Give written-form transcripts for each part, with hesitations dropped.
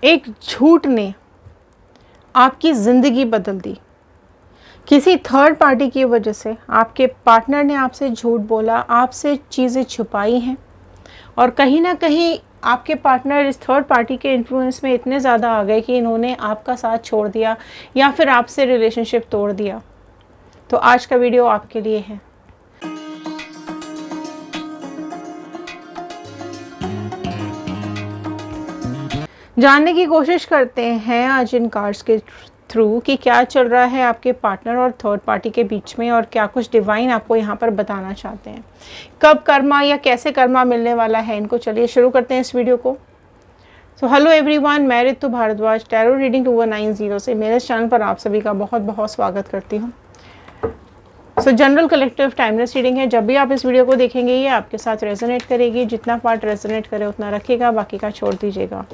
एक झूठ ने आपकी ज़िंदगी बदल दी। किसी थर्ड पार्टी की वजह से आपके पार्टनर ने आपसे झूठ बोला, आपसे चीज़ें छुपाई हैं, और कहीं ना कहीं आपके पार्टनर इस थर्ड पार्टी के इन्फ्लुएंस में इतने ज़्यादा आ गए कि इन्होंने आपका साथ छोड़ दिया या फिर आपसे रिलेशनशिप तोड़ दिया। तो आज का वीडियो आपके लिए है। जानने की कोशिश करते हैं आज इन कार्ड्स के थ्रू कि क्या चल रहा है आपके पार्टनर और थर्ड पार्टी के बीच में, और क्या कुछ डिवाइन आपको यहाँ पर बताना चाहते हैं। कब कर्मा या कैसे कर्मा मिलने वाला है इनको। चलिए शुरू करते हैं इस वीडियो को। तो हेलो एवरीवन, मैं रितु भारद्वाज टैरो रीडिंग 2190 से मेरे चैनल पर आप सभी का बहुत बहुत स्वागत करती हूँ। सो जनरल कलेक्टिव टाइमलेस रीडिंग है। जब भी आप इस वीडियो को देखेंगे ये आपके साथ रेजोनेट करेगी। जितना पार्ट रेजोनेट करे उतना रखिएगा, बाकी का छोड़ दीजिएगा।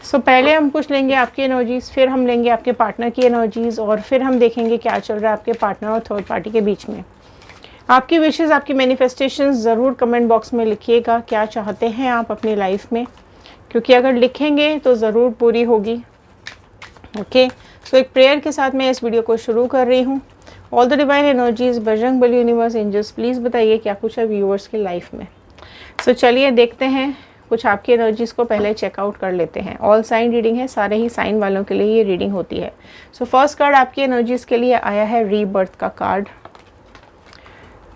सो पहले हम कुछ लेंगे आपकी एनर्जीज़, फिर हम लेंगे आपके पार्टनर की एनर्जीज़, और फिर हम देखेंगे क्या चल रहा है आपके पार्टनर और थर्ड पार्टी के बीच में। आपकी विशेज़, आपकी मैनिफेस्टेशंस ज़रूर कमेंट बॉक्स में लिखिएगा। क्या चाहते हैं आप अपनी लाइफ में, क्योंकि अगर लिखेंगे तो ज़रूर पूरी होगी। ओके, सो एक प्रेयर के साथ मैं इस वीडियो को शुरू कर रही हूँ। All the divine energies, Bajrang Bali, universe, angels, please बताइए क्या कुछ है व्यूअर्स की लाइफ में। सो चलिए देखते हैं कुछ आपकी एनर्जीज़ को पहले चेकआउट कर लेते हैं। ऑल साइन रीडिंग है, सारे ही साइन वालों के लिए ये रीडिंग होती है। सो फर्स्ट कार्ड आपकी एनर्जीज़ के लिए आया है रीबर्थ का कार्ड।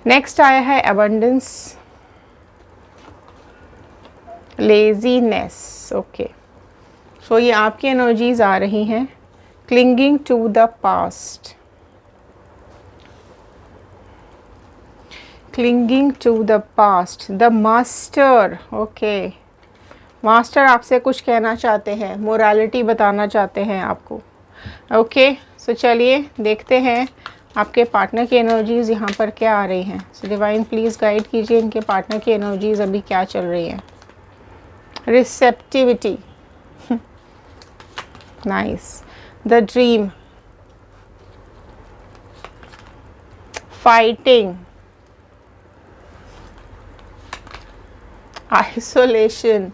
नेक्स्ट आया है अबंडेंस, लेजीनेस। ओके, सो ये आपकी एनर्जीज़ आ रही हैं। Clinging to the past, clinging to the past, the master. Okay, master आपसे कुछ कहना चाहते हैं, मोरालिटी बताना चाहते हैं आपको। ओके, सो चलिए देखते हैं आपके पार्टनर की एनर्जीज़ यहाँ पर क्या आ रही हैं। सो डिवाइन प्लीज़ गाइड कीजिए इनके पार्टनर की एनर्जीज़ अभी क्या चल रही हैं। Receptivity, nice. The dream, fighting, isolation,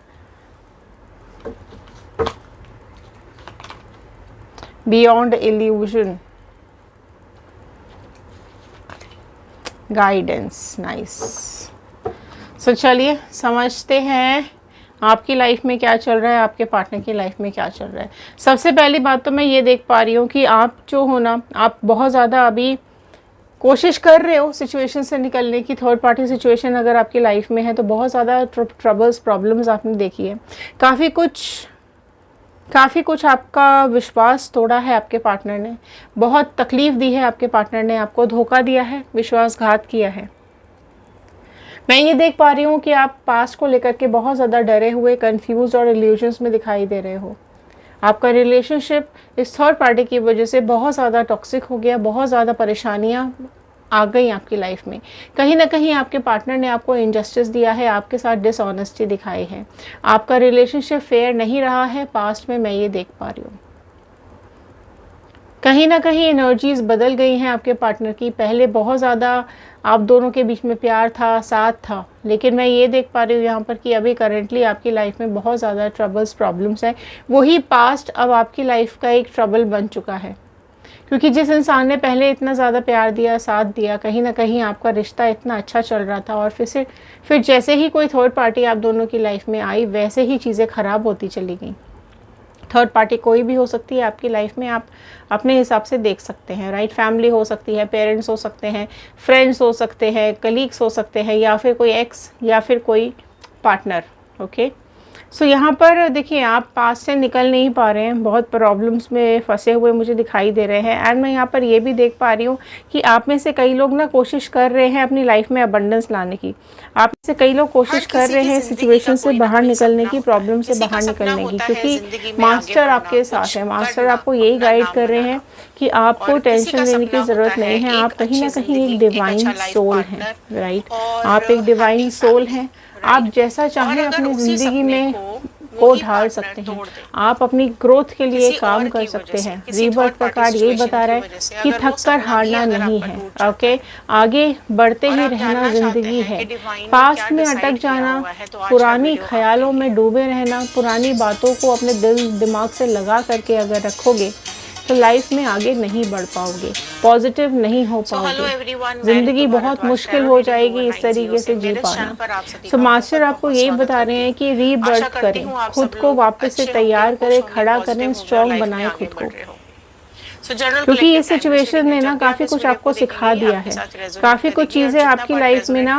beyond illusion, guidance. Nice. So चलिए समझते हैं आपकी लाइफ में क्या चल रहा है, आपके पार्टनर की लाइफ में क्या चल रहा है। सबसे पहली बात तो मैं ये देख पा रही हूँ कि आप जो हो ना, आप बहुत ज़्यादा अभी कोशिश कर रहे हो सिचुएशन से निकलने की। थर्ड पार्टी सिचुएशन अगर आपकी लाइफ में है तो बहुत ज़्यादा ट्रबल्स, प्रॉब्लम्स आपने देखी है। काफ़ी कुछ आपका विश्वास तोड़ा है आपके पार्टनर ने, बहुत तकलीफ़ दी है आपके पार्टनर ने, आपको धोखा दिया है, विश्वासघात किया है। मैं ये देख पा रही हूँ कि आप पास्ट को लेकर के बहुत ज़्यादा डरे हुए, कंफ्यूज और इल्यूजन्स में दिखाई दे रहे हो। आपका रिलेशनशिप इस थर्ड पार्टी की वजह से बहुत ज़्यादा टॉक्सिक हो गया, बहुत ज़्यादा परेशानियाँ आ गई आपकी लाइफ में। कहीं ना कहीं आपके पार्टनर ने आपको इनजस्टिस दिया है, आपके साथ डिसऑनेस्टी दिखाई है, आपका रिलेशनशिप फेयर नहीं रहा है पास्ट में, मैं ये देख पा रही हूँ। कहीं ना कहीं एनर्जीज़ बदल गई हैं आपके पार्टनर की। पहले बहुत ज़्यादा आप दोनों के बीच में प्यार था, साथ था, लेकिन मैं ये देख पा रही हूँ यहाँ पर कि अभी करेंटली आपकी लाइफ में बहुत ज़्यादा ट्रबल्स, प्रॉब्लम्स हैं। वही पास्ट अब आपकी लाइफ का एक ट्रबल बन चुका है, क्योंकि जिस इंसान ने पहले इतना ज़्यादा प्यार दिया, साथ दिया, कहीं ना कहीं आपका रिश्ता इतना अच्छा चल रहा था, और फिर जैसे ही कोई थर्ड पार्टी आप दोनों की लाइफ में आई वैसे ही चीज़ें ख़राब होती चली गई। थर्ड पार्टी कोई भी हो सकती है आपकी लाइफ में, आप अपने हिसाब से देख सकते हैं, राइट। फैमिली हो सकती है, पेरेंट्स हो सकते हैं, फ्रेंड्स हो सकते हैं, कलीग्स हो सकते हैं, या फिर कोई एक्स, या फिर कोई पार्टनर। ओके, सो यहाँ पर देखिए आप पास से निकल नहीं पा रहे हैं, बहुत प्रॉब्लम्स में फंसे हुए मुझे दिखाई दे रहे हैं। एंड मैं यहाँ पर ये भी देख पा रही हूँ कि आप में से कई लोग ना कोशिश कर रहे हैं अपनी लाइफ में अबंडेंस लाने की। आप में से कई लोग कोशिश कर रहे हैं सिचुएशन से बाहर निकलने की, प्रॉब्लम से बाहर निकलने की, क्योंकि मास्टर आपके साथ है। मास्टर आपको यही गाइड कर रहे हैं कि आपको टेंशन लेने की ज़रूरत नहीं है। आप कहीं ना कहीं एक डिवाइन सोल हैं, राइट। आप एक डिवाइन सोल हैं। आप जैसा चाहें अपनी ज़िंदगी में को ढाल सकते हैं, आप अपनी ग्रोथ के लिए काम कर सकते हैं। रीबर्थ का कार्ड यही बता रहा है कि थक कर हारना नहीं है, ओके, आगे बढ़ते ही रहना जिंदगी है। पास्ट में अटक जाना, पुरानी ख्यालों में डूबे रहना, पुरानी बातों को अपने दिल दिमाग से लगा करके अगर रखोगे तो लाइफ में आगे नहीं बढ़ पाओगे, पॉजिटिव नहीं हो पाओगे, ज़िंदगी बहुत मुश्किल हो जाएगी इस तरीके से जी पाना। सो मास्टर आपको यही बता रहे हैं कि रीबर्थ करें, खुद को वापस से तैयार करें, खड़ा करें, स्ट्रॉन्ग बनाएं खुद को, क्योंकि ये सिचुएशन ने ना काफ़ी कुछ आपको सिखा दिया है, काफ़ी कुछ चीज़ें आपकी लाइफ में ना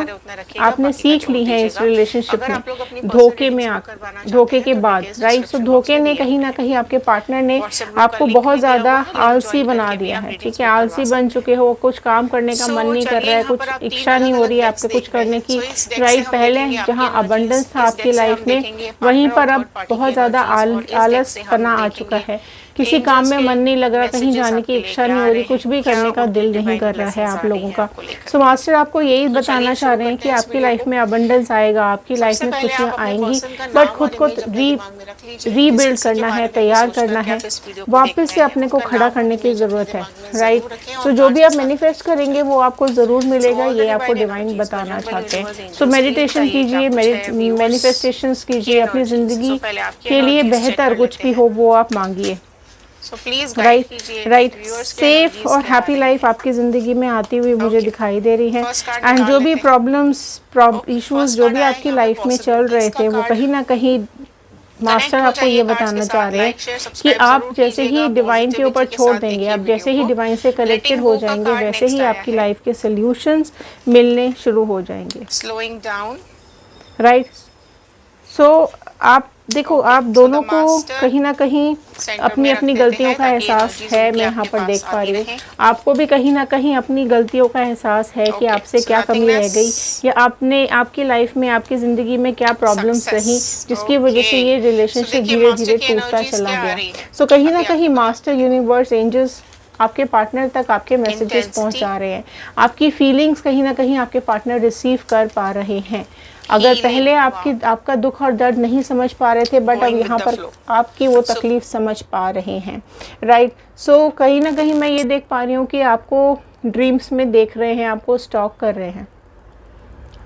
आपने सीख ली हैं इस रिलेशनशिप में, धोखे में आकर, धोखे के बाद, राइट। सो धोखे ने कहीं ना कहीं आपके पार्टनर ने आपको बहुत ज़्यादा आलसी बना दिया है, ठीक है, आलसी बन चुके हो, कुछ काम करने का मन नहीं कर रहा है, कुछ इच्छा नहीं हो रही है आपके कुछ करने की, राइट। पहले जहाँ अबंडेंस था आपकी लाइफ में, वहीं पर अब बहुत ज़्यादा आलस पना आ चुका है, किसी काम में मन नहीं लग रहा, कहीं जाने की इच्छा नहीं हो रही, कुछ भी करने का दिल नहीं कर रहा है आप लोगों का। सो मास्टर आपको यही बताना चाह रहे हैं कि आपकी लाइफ में अबंडेंस आएगा, आपकी लाइफ में खुशियाँ आएंगी, बट खुद को रीबिल्ड करना है, तैयार करना है, वापस से अपने को खड़ा करने की ज़रूरत है, राइट। सो जो भी आप मैनिफेस्ट करेंगे वो आपको ज़रूर मिलेगा, ये आपको डिवाइन बताना चाहते हैं। सो मेडिटेशन कीजिए, मैनिफेस्टेशंस कीजिए, अपनी ज़िंदगी के लिए बेहतर कुछ भी हो वो आप मांगिए, राइट। सेफ और हैप्पी लाइफ आपकी ज़िंदगी में आती हुई मुझे दिखाई दे रही है। एंड जो भी प्रॉब्लम्स इश्यूज जो भी आपकी लाइफ में चल रहे थे, वो कहीं ना कहीं मास्टर आपको ये बताना चाह रहे हैं कि आप जैसे ही डिवाइन के ऊपर छोड़ देंगे, आप जैसे ही डिवाइन से कनेक्टेड हो जाएंगे, वैसे ही आपकी लाइफ के सॉल्यूशंस मिलने शुरू हो जाएंगे, राइट। सो आप देखो, आप दोनों को कहीं ना कहीं अपनी अपनी गलतियों का एहसास है, मैं यहाँ पर देख पा रही हूँ, आपको भी कहीं ना कहीं अपनी गलतियों का एहसास है कि आपसे क्या कमी रह गई, या आपने आपकी लाइफ में, आपकी ज़िंदगी में क्या प्रॉब्लम्स रही जिसकी वजह से ये रिलेशनशिप धीरे धीरे टूटता चला गया। सो कहीं ना कहीं मास्टर, यूनिवर्स, एंजल्स आपके पार्टनर तक आपके मैसेजेस पहुँचा रहे हैं, आपकी फीलिंग्स कहीं ना कहीं आपके पार्टनर रिसीव कर पा रहे हैं। अगर पहले आपका दुख और दर्द नहीं समझ पा रहे थे, बट अब यहाँ पर आपकी वो तकलीफ समझ पा रहे हैं, राइट। सो कहीं ना कहीं मैं ये देख पा रही हूँ कि आपको ड्रीम्स में देख रहे हैं, आपको स्टॉक कर रहे हैं,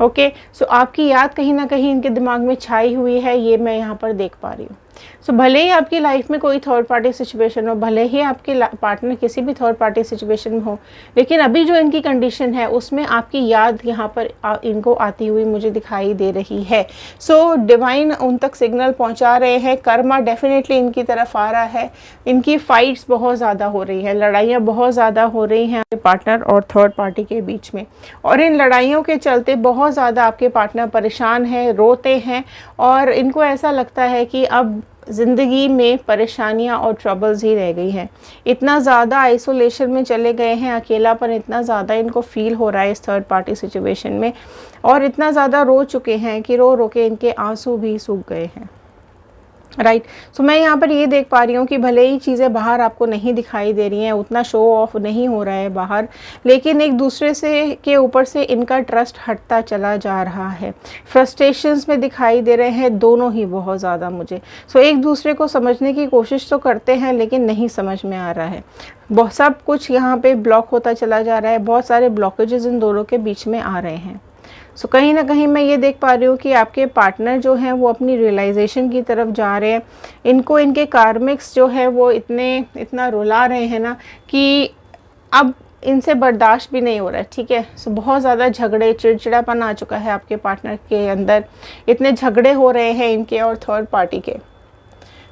ओके। सो आपकी याद कहीं ना कहीं इनके दिमाग में छाई हुई है, ये मैं यहाँ पर देख पा रही हूँ। सो भले ही आपकी लाइफ में कोई थर्ड पार्टी सिचुएशन हो, भले ही आपके पार्टनर किसी भी थर्ड पार्टी सिचुएशन में हो, लेकिन अभी जो इनकी कंडीशन है उसमें आपकी याद यहाँ पर इनको आती हुई मुझे दिखाई दे रही है। सो डिवाइन उन तक सिग्नल पहुँचा रहे हैं, कर्मा डेफिनेटली इनकी तरफ आ रहा है, इनकी फाइट्स बहुत ज़्यादा हो रही है, लड़ाइयाँ बहुत ज़्यादा हो रही हैं आपके पार्टनर और थर्ड पार्टी के बीच में, और इन लड़ाइयों के चलते बहुत ज़्यादा आपके पार्टनर परेशान हैं, रोते हैं, और इनको ऐसा लगता है कि अब ज़िंदगी में परेशानियां और ट्रबल्स ही रह गई हैं। इतना ज़्यादा आइसोलेशन में चले गए हैं, अकेलापन इतना ज़्यादा इनको फील हो रहा है इस थर्ड पार्टी सिचुएशन में, और इतना ज़्यादा रो चुके हैं कि रो रो के इनके आंसू भी सूख गए हैं, राइट। सो मैं यहाँ पर ये देख पा रही हूँ कि भले ही चीज़ें बाहर आपको नहीं दिखाई दे रही हैं, उतना शो ऑफ नहीं हो रहा है बाहर, लेकिन एक दूसरे से के ऊपर से इनका ट्रस्ट हटता चला जा रहा है, फ्रस्ट्रेशंस में दिखाई दे रहे हैं दोनों ही बहुत ज़्यादा मुझे। सो एक दूसरे को समझने की कोशिश तो करते हैं, लेकिन नहीं समझ में आ रहा है, बहुत सब कुछ यहाँ पे ब्लॉक होता चला जा रहा है, बहुत सारे ब्लॉकेजेस इन दोनों के बीच में आ रहे हैं। सो कहीं ना कहीं मैं ये देख पा रही हूँ कि आपके पार्टनर जो हैं वो अपनी रियलाइजेशन की तरफ जा रहे हैं, इनको इनके कार्मिक्स जो है वो इतना रुला रहे हैं ना कि अब इनसे बर्दाश्त भी नहीं हो रहा है, ठीक है। सो बहुत ज़्यादा झगड़े, चिड़चिड़ापन आ चुका है आपके पार्टनर के अंदर, इतने झगड़े हो रहे हैं इनके और थर्ड पार्टी के,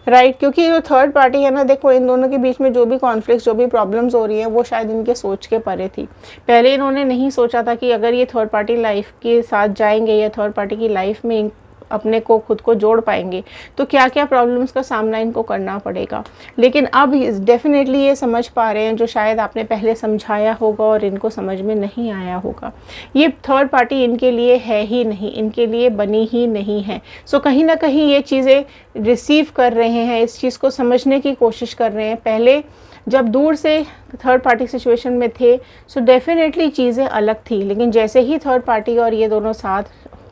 राइट। क्योंकि जो थर्ड पार्टी है ना, देखो इन दोनों के बीच में जो भी कॉन्फ्लिक्ट, जो भी प्रॉब्लम्स हो रही हैं, वो शायद इनके सोच के परे थी। पहले इन्होंने नहीं सोचा था कि अगर ये थर्ड पार्टी लाइफ के साथ जाएंगे या थर्ड पार्टी की लाइफ में अपने को खुद को जोड़ पाएंगे तो क्या क्या प्रॉब्लम्स का सामना इनको करना पड़ेगा। लेकिन अब डेफिनेटली ये समझ पा रहे हैं जो शायद आपने पहले समझाया होगा और इनको समझ में नहीं आया होगा। ये थर्ड पार्टी इनके लिए है ही नहीं, इनके लिए बनी ही नहीं है। सो कहीं ना कहीं ये चीज़ें रिसीव कर रहे हैं, इस चीज़ को समझने की कोशिश कर रहे हैं। पहले जब दूर से थर्ड पार्टी सिचुएशन में थे सो डेफिनेटली चीज़ें अलग थी, लेकिन जैसे ही थर्ड पार्टी और ये दोनों साथ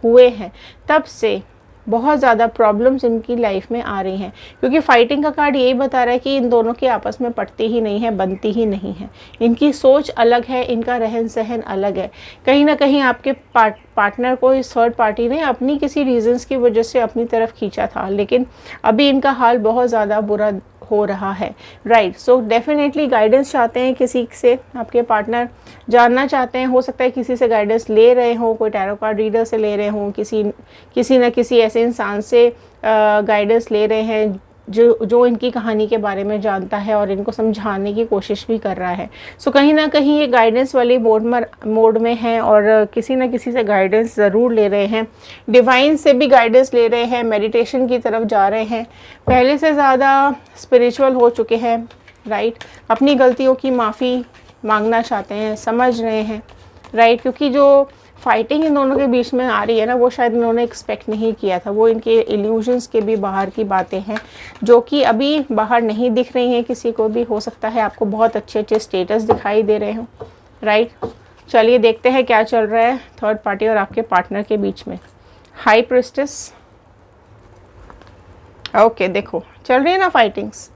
हुए हैं तब से बहुत ज़्यादा प्रॉब्लम्स इनकी लाइफ में आ रही हैं, क्योंकि फाइटिंग का कार्ड यही बता रहा है कि इन दोनों की आपस में पटती ही नहीं है, बनती ही नहीं है। इनकी सोच अलग है, इनका रहन सहन अलग है। कहीं ना कहीं आपके पार्टनर को इस थर्ड पार्टी ने अपनी किसी रीजंस की वजह से अपनी तरफ खींचा था, लेकिन अभी इनका हाल बहुत ज़्यादा बुरा हो रहा है, राइट। सो डेफिनेटली गाइडेंस चाहते हैं किसी से, आपके पार्टनर जानना चाहते हैं। हो सकता है किसी से गाइडेंस ले रहे हो, कोई टैरो कार्ड रीडर से ले रहे हो, किसी न किसी ऐसे इंसान से गाइडेंस ले रहे हैं जो इनकी कहानी के बारे में जानता है और इनको समझाने की कोशिश भी कर रहा है। सो कहीं ना कहीं ये गाइडेंस वाली मोड में है और किसी न किसी से गाइडेंस ज़रूर ले रहे हैं। डिवाइन से भी गाइडेंस ले रहे हैं, मेडिटेशन की तरफ जा रहे हैं, पहले से ज़्यादा स्पिरिचुअल हो चुके हैं, राइट। अपनी गलतियों की माफ़ी मांगना चाहते हैं, समझ रहे हैं, राइट। क्योंकि जो फाइटिंग इन दोनों के बीच में आ रही है ना, वो शायद इन्होंने एक्सपेक्ट नहीं किया था। वो इनके इल्यूजन्स के भी बाहर की बातें हैं जो कि अभी बाहर नहीं दिख रही हैं किसी को भी। हो सकता है आपको बहुत अच्छे अच्छे स्टेटस दिखाई दे रहे हो, राइट। चलिए देखते हैं क्या चल रहा है थर्ड पार्टी और आपके पार्टनर के बीच में। हाई प्रिस्टेस, ओके, देखो चल रही है ना फाइटिंग्स।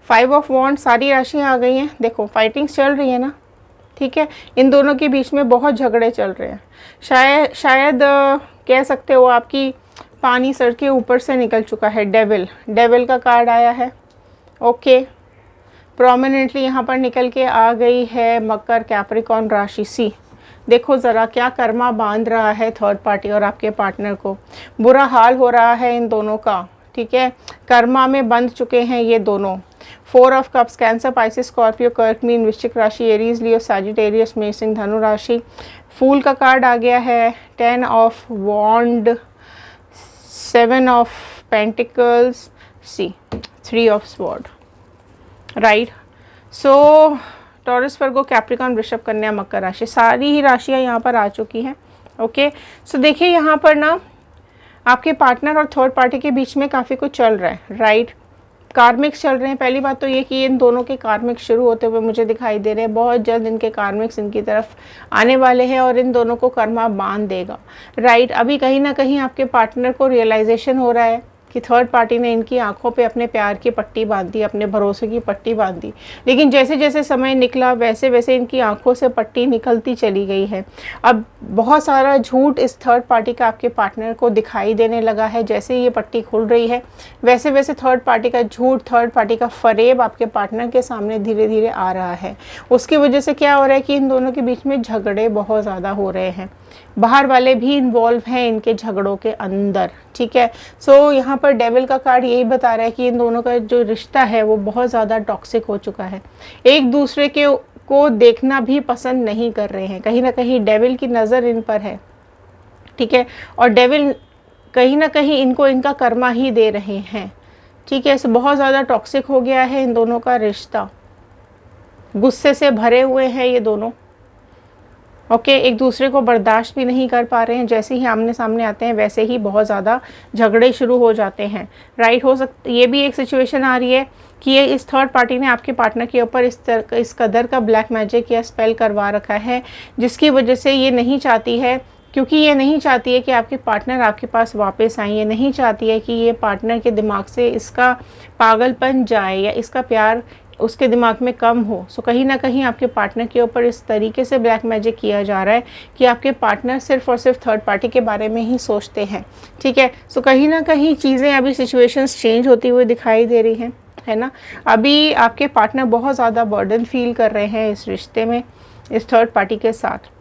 5 ऑफ वॉन्ड, सारी राशियाँ आ गई हैं। देखो फाइटिंग्स चल रही है ना, ठीक है। इन दोनों के बीच में बहुत झगड़े चल रहे हैं। शायद कह सकते हो आपकी पानी सर के ऊपर से निकल चुका है। डेविल का कार्ड आया है, ओके। प्रोमिनेंटली यहाँ पर निकल के आ गई है मकर कैप्रिकॉर्न राशि सी। देखो ज़रा क्या कर्मा बांध रहा है थर्ड पार्टी और आपके पार्टनर को। बुरा हाल हो रहा है इन दोनों का, ठीक है। कर्मा में बंध चुके हैं ये दोनों। 4 of cups, cancer, Pisces, Scorpio, कर्क, मीन, वृश्चिक राशि, एरीज, लियो, सैजिटेरियस, मेष, सिंह, धनु राशि। फूल का कार्ड आ गया है। 10 of wand, 7 of pentacles, see, 3 of sword, right. So Taurus, Virgo, Capricorn, वृषभ, कन्या, मकर राशि, सारी ही राशियाँ यहाँ पर आ चुकी हैं, ओके। सो देखिए यहाँ पर ना आपके पार्टनर और थर्ड पार्टी के बीच में काफ़ी कुछ चल रहा है, राइट। कार्मिक्स चल रहे हैं। पहली बात तो ये कि इन दोनों के कार्मिक्स शुरू होते हुए मुझे दिखाई दे रहे हैं। बहुत जल्द इनके कार्मिक्स इनकी तरफ आने वाले हैं और इन दोनों को कर्मा बांध देगा, राइट। अभी कहीं ना कहीं आपके पार्टनर को रियलाइजेशन हो रहा है कि थर्ड पार्टी ने इनकी आंखों पे अपने प्यार की पट्टी बांधी, अपने भरोसे की पट्टी बांधी, लेकिन जैसे जैसे समय निकला वैसे वैसे इनकी आंखों से पट्टी निकलती चली गई है। अब बहुत सारा झूठ इस थर्ड पार्टी का आपके पार्टनर को दिखाई देने लगा है। जैसे ये पट्टी खुल रही है वैसे वैसे थर्ड पार्टी का झूठ, थर्ड पार्टी का फरेब आपके पार्टनर के सामने धीरे धीरे आ रहा है। उसकी वजह से क्या हो रहा है कि इन दोनों के बीच में झगड़े बहुत ज़्यादा हो रहे हैं। बाहर वाले भी इन्वॉल्व हैं इनके झगड़ों के अंदर, ठीक है। सो यहाँ पर डेविल का कार्ड यही बता रहा है कि इन दोनों का जो रिश्ता है वो बहुत ज़्यादा टॉक्सिक हो चुका है। एक दूसरे के को देखना भी पसंद नहीं कर रहे हैं। कहीं ना कहीं डेविल की नज़र इन पर है, ठीक है। और डेविल कहीं ना कहीं इनको इनका कर्मा ही दे रहे हैं, ठीक है। सो बहुत ज़्यादा टॉक्सिक हो गया है इन दोनों का रिश्ता। गुस्से से भरे हुए हैं ये दोनों, ओके। एक दूसरे को बर्दाश्त भी नहीं कर पा रहे हैं। जैसे ही आमने सामने आते हैं वैसे ही बहुत ज़्यादा झगड़े शुरू हो जाते हैं, राइट। हो सकता ये भी एक सिचुएशन आ रही है कि ये इस थर्ड पार्टी ने आपके पार्टनर के ऊपर इस कदर का ब्लैक मैजिक या स्पेल करवा रखा है जिसकी वजह से ये नहीं चाहती है, क्योंकि ये नहीं चाहती है कि आपके पार्टनर आपके पास वापस आए। ये नहीं चाहती है कि ये पार्टनर के दिमाग से इसका पागलपन जाए या इसका प्यार उसके दिमाग में कम हो। सो कहीं ना कहीं आपके पार्टनर के ऊपर इस तरीके से ब्लैक मैजिक किया जा रहा है कि आपके पार्टनर सिर्फ और सिर्फ थर्ड पार्टी के बारे में ही सोचते हैं, ठीक है। सो कहीं ना कहीं चीज़ें अभी सिचुएशंस चेंज होती हुई दिखाई दे रही हैं, है ना। अभी आपके पार्टनर बहुत ज़्यादा बर्डन फील कर रहे हैं इस रिश्ते में, इस थर्ड पार्टी के साथ।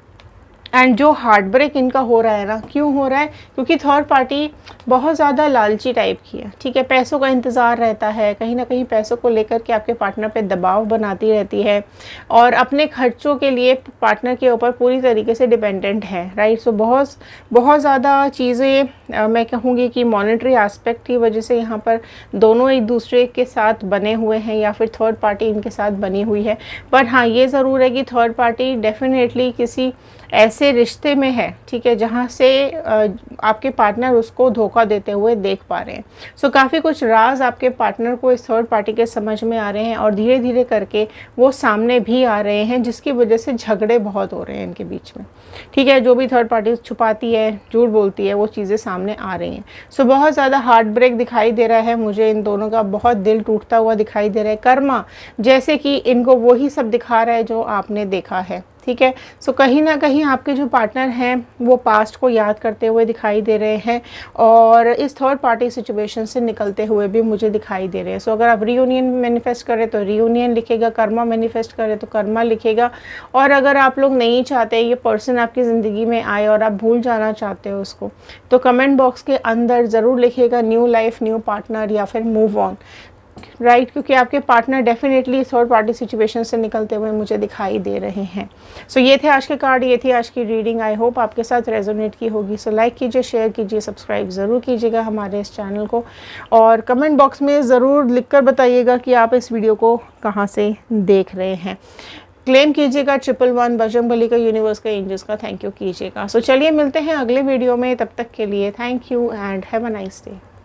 एंड जो हार्ट ब्रेक इनका हो रहा है ना, क्यों हो रहा है? क्योंकि थर्ड पार्टी बहुत ज़्यादा लालची टाइप की है, ठीक है। पैसों का इंतज़ार रहता है, कहीं ना कहीं पैसों को लेकर के आपके पार्टनर पे दबाव बनाती रहती है और अपने खर्चों के लिए पार्टनर के ऊपर पूरी तरीके से डिपेंडेंट है, राइट। सो बहुत ज़्यादा चीज़ें मैं कहूँगी कि मॉनेटरी एस्पेक्ट की वजह से यहाँ पर दोनों एक दूसरे के साथ बने हुए हैं या फिर थर्ड पार्टी इनके साथ बनी हुई है। पर हाँ, ये ज़रूर है कि थर्ड पार्टी डेफिनेटली किसी ऐसे रिश्ते में है, ठीक है, जहाँ से आपके पार्टनर उसको धोखा देते हुए देख पा रहे हैं। सो काफ़ी कुछ राज आपके पार्टनर को इस थर्ड पार्टी के समझ में आ रहे हैं और धीरे धीरे करके वो सामने भी आ रहे हैं, जिसकी वजह से झगड़े बहुत हो रहे हैं इनके बीच में, ठीक है। जो भी थर्ड पार्टी छुपाती है, झूठ बोलती है, वो चीज़ें सामने आ रही हैं। सो बहुत ज़्यादा हार्ट ब्रेक दिखाई दे रहा है मुझे इन दोनों का, बहुत दिल टूटता हुआ दिखाई दे रहा है। कर्मा जैसे कि इनको वही सब दिखा रहा है जो आपने देखा है, ठीक है। सो कहीं ना कहीं आपके जो पार्टनर हैं वो पास्ट को याद करते हुए दिखाई दे रहे हैं और इस थर्ड पार्टी सिचुएशन से निकलते हुए भी मुझे दिखाई दे रहे हैं। सो अगर आप रीयूनियन मैनिफेस्ट करें तो रीयूनियन लिखेगा, कर्मा मैनिफेस्ट करें तो कर्मा लिखेगा। और अगर आप लोग नहीं चाहते ये पर्सन आपकी ज़िंदगी में आए और आप भूल जाना चाहते हो उसको, तो कमेंट बॉक्स के अंदर ज़रूर लिखेगा न्यू लाइफ, न्यू पार्टनर या फिर मूव ऑन, राइट, क्योंकि आपके partner definitely third party situation से निकलते हुए मुझे दिखाई दे रहे हैं। सो ये थे आज के कार्ड, ये थी आज की रीडिंग। आई होप आपके साथ रेजोनेट की होगी। सो लाइक कीजिए, शेयर कीजिए, सब्सक्राइब ज़रूर कीजिएगा हमारे इस चैनल को और कमेंट बॉक्स में ज़रूर लिखकर बताइएगा कि आप इस वीडियो को कहाँ से देख रहे हैं। क्लेम कीजिएगा 111 बजरंगबली का, यूनिवर्स का, एंजल्स का थैंक यू कीजिएगा। सो चलिए मिलते हैं अगले वीडियो में, तब तक के लिए thank you and have a nice day.